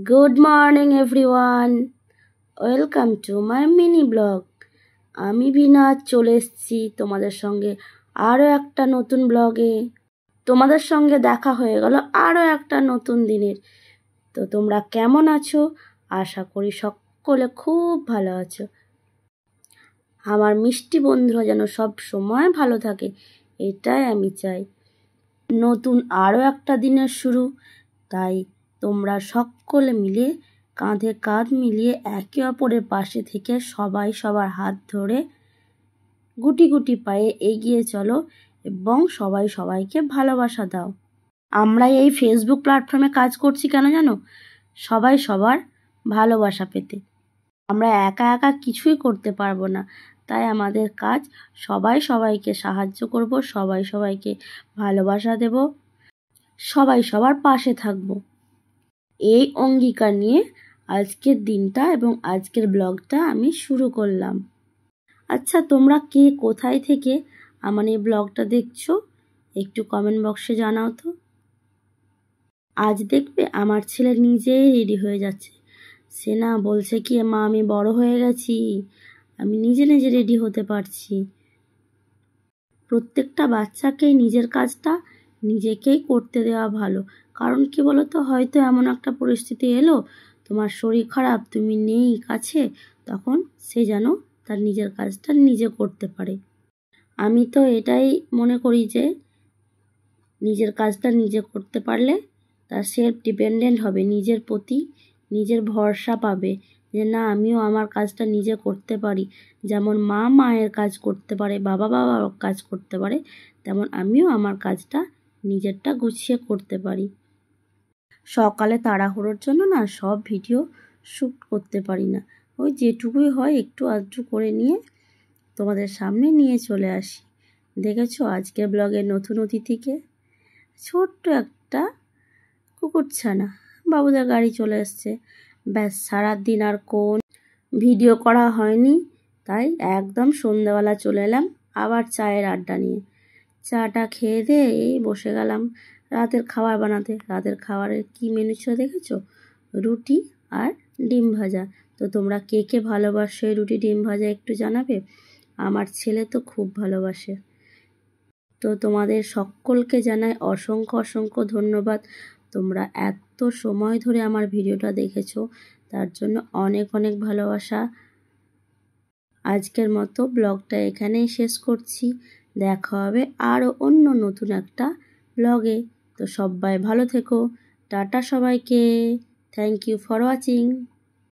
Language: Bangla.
Good morning everyone. Welcome to my mini blog. আমি বিনাজ চলে এসেছি তোমাদের সঙ্গে আরও একটা নতুন ব্লগে। তোমাদের সঙ্গে দেখা হয়ে গেল আরও একটা নতুন দিনের। তো তোমরা কেমন আছো? আশা করি সকলে খুব ভালো আছো। আমার মিষ্টি বন্ধুরা যেন সব সময় ভালো থাকে, এটাই আমি চাই। নতুন আরও একটা দিনের শুরু, তাই তোমরা সকলে মিলে কাঁধে কাঁধ মিলিয়ে একে অপরের পাশে থেকে সবাই সবার হাত ধরে গুটি গুটি পায়ে এগিয়ে চলো এবং সবাই সবাইকে ভালোবাসা দাও। আমরা এই ফেসবুক প্ল্যাটফর্মে কাজ করছি কেন জানো? সবাই সবার ভালোবাসা পেতে। আমরা একা একা কিছুই করতে পারবো না, তাই আমাদের কাজ সবাই সবাইকে সাহায্য করব, সবাই সবাইকে ভালোবাসা দেব, সবাই সবার পাশে থাকব। এই অঙ্গীকার নিয়ে আজকের দিনটা এবং আজকের ব্লগটা আমি শুরু করলাম। আচ্ছা, তোমরা কে কোথায় থেকে আমার এই ব্লগটা দেখছো একটু কমেন্ট বক্সে জানাও তো। আজ দেখবে আমার ছেলে নিজেই রেডি হয়ে যাচ্ছে। সে না বলছে কি, মা আমি বড় হয়ে গেছি, আমি নিজে নিজে রেডি হতে পারছি। প্রত্যেকটা বাচ্চাকেই নিজের কাজটা নিজেকেই করতে দেওয়া ভালো। কারণ কি বলো তো, হয়তো এমন একটা পরিস্থিতি এলো, তোমার শরীর খারাপ, তুমি নেই কাছে, তখন সে যেন তার নিজের কাজটা নিজে করতে পারে। আমি তো এটাই মনে করি যে নিজের কাজটা নিজে করতে পারলে তার সেলফ ডিপেন্ডেন্ট হবে, নিজের প্রতি নিজের ভরসা পাবে যে না, আমিও আমার কাজটা নিজে করতে পারি। যেমন মা মায়ের কাজ করতে পারে, বাবা বাবার কাজ করতে পারে, তেমন আমিও আমার কাজটা নিজেরটা গুছিয়ে করতে পারি। সকালে তাড়াহুড়োর জন্য না সব ভিডিও শ্যুট করতে পারি না, ওই যেটুকুই হয় একটু আধটু করে নিয়ে তোমাদের সামনে নিয়ে চলে আসি। দেখেছো আজকের ব্লগের নতুন অতিথিকে? ছোট্ট একটা কুকুরছানা, বাবুদের গাড়ি চলে এসছে। ব্যাস, সারাদিন আর কোন ভিডিও করা হয়নি, তাই একদম সন্ধ্যাবেলা চলে এলাম আবার চায়ের আড্ডা নিয়ে। চাটা খেয়ে দিয়ে এই বসে গেলাম রাতের খাবার বানাতে। রাতের খাবারের কি মেনু ছিল দেখেছো? রুটি আর ডিম ভাজা। তো তোমরা কে কে ভালোবাসো এই রুটি ডিম ভাজা একটু জানাবে। আমার ছেলে তো খুব ভালোবাসে। তো তোমাদের সকলকে জানাই অসংখ্য অসংখ্য ধন্যবাদ। তোমরা এত সময় ধরে আমার ভিডিওটা দেখেছো, তার জন্য অনেক অনেক ভালোবাসা। আজকের মতো ব্লগটা এখানেই শেষ করছি। দেখা হবে আরও অন্য নতুন একটা ব্লগে। তো সবাই ভালো থেকো। টাটা সবাইকে। Thank you for watching.